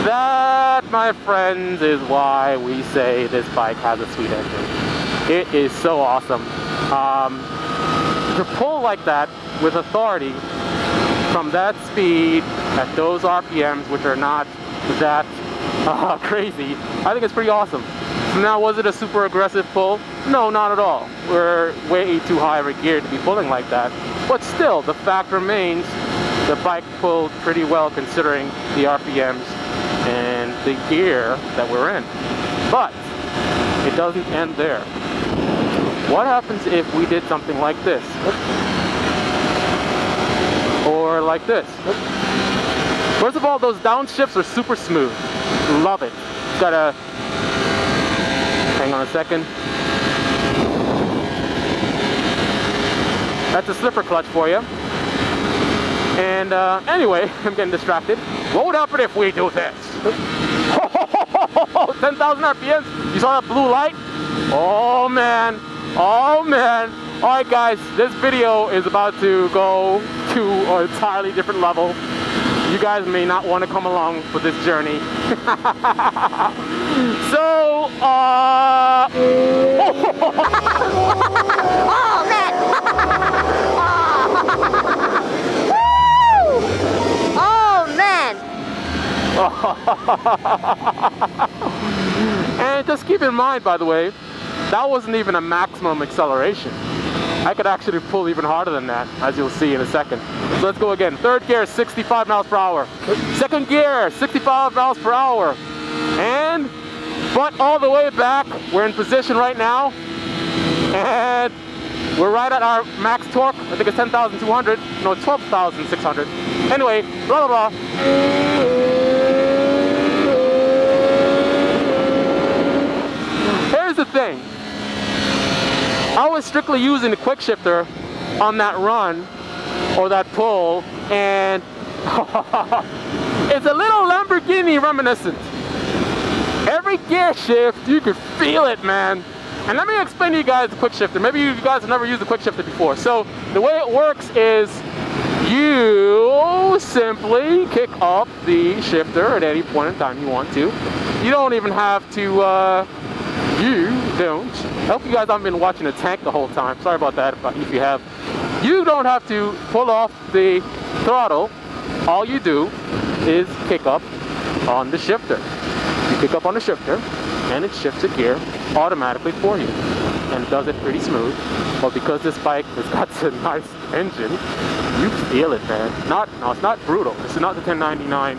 That, my friends, is why we say this bike has a sweet engine. It is so awesome. To pull like that with authority from that speed at those RPMs, which are not that crazy, I think it's pretty awesome. So now, was it a super aggressive pull? No, not at all. We're way too high of a gear to be pulling like that. But still, the fact remains, the bike pulled pretty well considering the RPMs and the gear that we're in. But it doesn't end there. What happens if we did something like this? Or like this? First of all, those downshifts are super smooth. Love it. Gotta hang on a second. That's a slipper clutch for you. And anyway, I'm getting distracted. What would happen if we do this? 10,000 RPMs. You saw that blue light? Oh man. Oh man. Alright guys, this video is about to go to an entirely different level. You guys may not want to come along for this journey. So, oh man! Oh man! And just keep in mind, by the way, that wasn't even a maximum acceleration. I could actually pull even harder than that, as you'll see in a second. So let's go again. Third gear, 65 miles per hour. Second gear, 65 miles per hour. And, but all the way back, we're in position right now. And we're right at our max torque. I think it's 10,200. No, 12,600. Anyway, blah, blah, blah. Here's the thing. I was strictly using the quick shifter on that run or that pull, and it's a little Lamborghini reminiscent. Every gear shift, you can feel it, man. And let me explain to you guys the quick shifter. Maybe you guys have never used the quick shifter before. So the way it works is you simply kick up the shifter at any point in time you want to. You don't even have to, you don't. I hope you guys haven't been watching the tank the whole time. Sorry about that, but if you have. You don't have to pull off the throttle. All you do is kick up on the shifter. You kick up on the shifter, and it shifts the gear automatically for you. And it does it pretty smooth. But because this bike has got a nice engine, you feel it, man. No, it's not brutal. This is not the 1099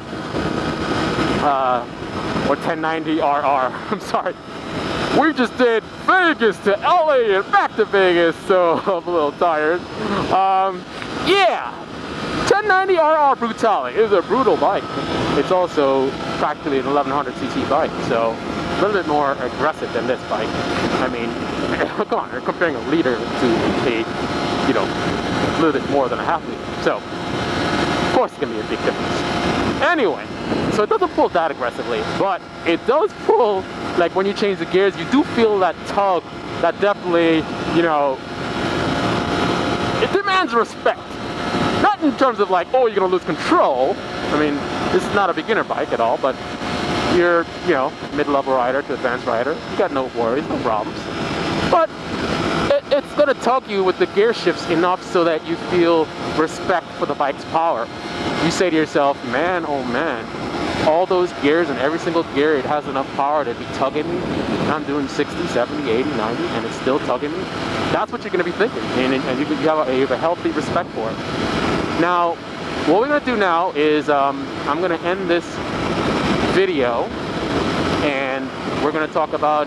or 1090 RR. I'm sorry. We just did Vegas to LA and back to Vegas, so I'm a little tired. Yeah, 1090 RR Brutale is a brutal bike. It's also practically an 1100cc bike, so a little bit more aggressive than this bike. I mean, come on, you're comparing a liter to a, you know, a little bit more than a half liter. So, of course it's gonna be a big difference. Anyway, so it doesn't pull that aggressively, but it does pull, like when you change the gears, you do feel that tug that definitely, you know, it demands respect. Not in terms of like, oh, you're gonna lose control. I mean, this is not a beginner bike at all, but you're, you know, mid-level rider to advanced rider. You got no worries, no problems. But it's gonna tug you with the gear shifts enough so that you feel respect for the bike's power. You say to yourself, man, oh man, all those gears and every single gear, it has enough power to be tugging me. And I'm doing 60, 70, 80, 90, and it's still tugging me. That's what you're going to be thinking, and you have a healthy respect for it. Now, what we're going to do now is I'm going to end this video, and we're going to talk about,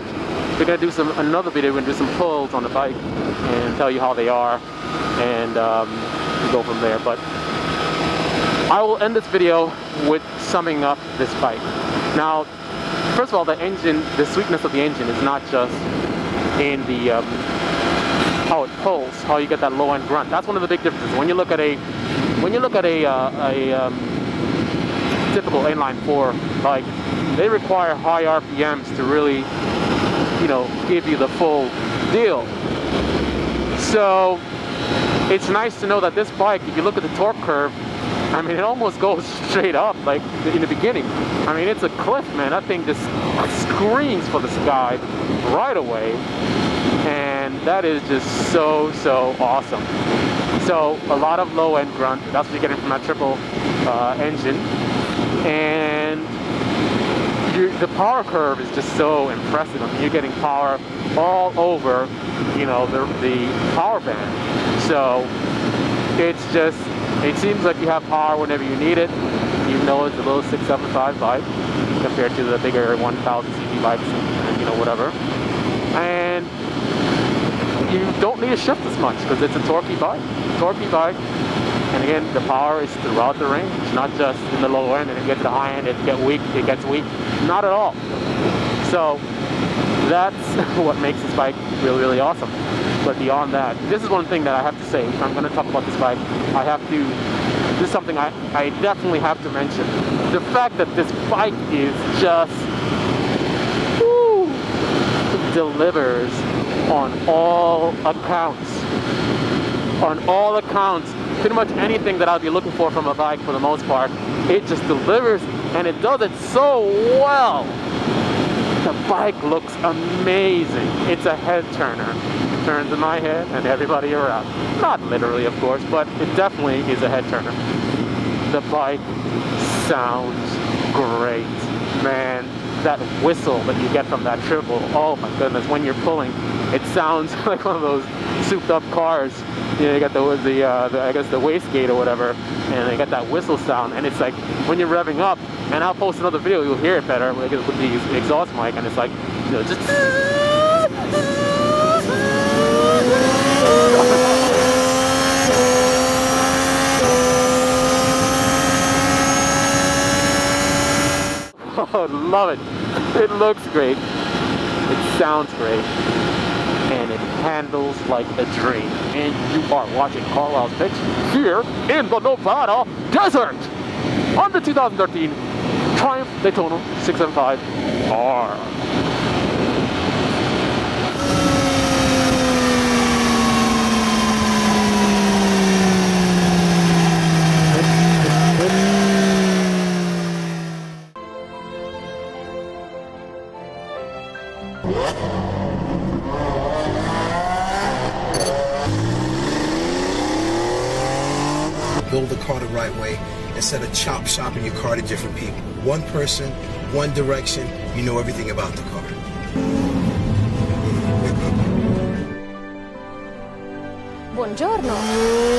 we're going to do another video, we're going to do some pulls on the bike and tell you how they are, and go from there. But I will end this video with summing up this bike. Now, first of all, the engine, the sweetness of the engine is not just in the how it pulls, how you get that low end grunt. That's one of the big differences. When you look at a typical inline 4 bike, they require high RPMs to really, you know, give you the full deal. So it's nice to know that this bike, if you look at the torque curve, I mean, it almost goes straight up, like in the beginning. I mean, it's a cliff, man. That thing just screams for the sky right away. And that is just so awesome. So a lot of low-end grunt. That's what you're getting from that triple engine. And the power curve is just so impressive. I mean, you're getting power all over, you know, the power band. So it's just, it seems like you have power whenever you need it, even though it's a little 675 bike compared to the bigger 1000 cc bikes and you know, whatever. And you don't need to shift as much because it's a torquey bike. And again, the power is throughout the range, not just in the low end, and if you get to the high end, it gets weak. Not at all. So that's what makes this bike really awesome. But beyond that, this is one thing that I have to say. If I'm going to talk about this bike, this is something I definitely have to mention. The fact that this bike is just, woo, delivers on all accounts. On all accounts. Pretty much anything that I'd be looking for from a bike, for the most part, it just delivers, and it does it so well. The bike looks amazing. It's a head turner. It turns in my head and everybody around. Not literally, of course, but it definitely is a head turner. The bike sounds great, man. That whistle that you get from that triple, oh my goodness, when you're pulling, it sounds like one of those souped up cars. You know, you got the I guess the wastegate or whatever, and they got that whistle sound, and it's like when you're revving up, and I'll post another video, you'll hear it better with the exhaust mic, and it's like, you know, just oh, love it. It looks great. It sounds great. And it handles like a dream. And you are watching Carlyle's picks here in the Nevada desert on the 2013 Triumph Daytona 675R. Build the car the right way instead of chop shopping your car to different people. One person, one direction, you know everything about the car. Buongiorno.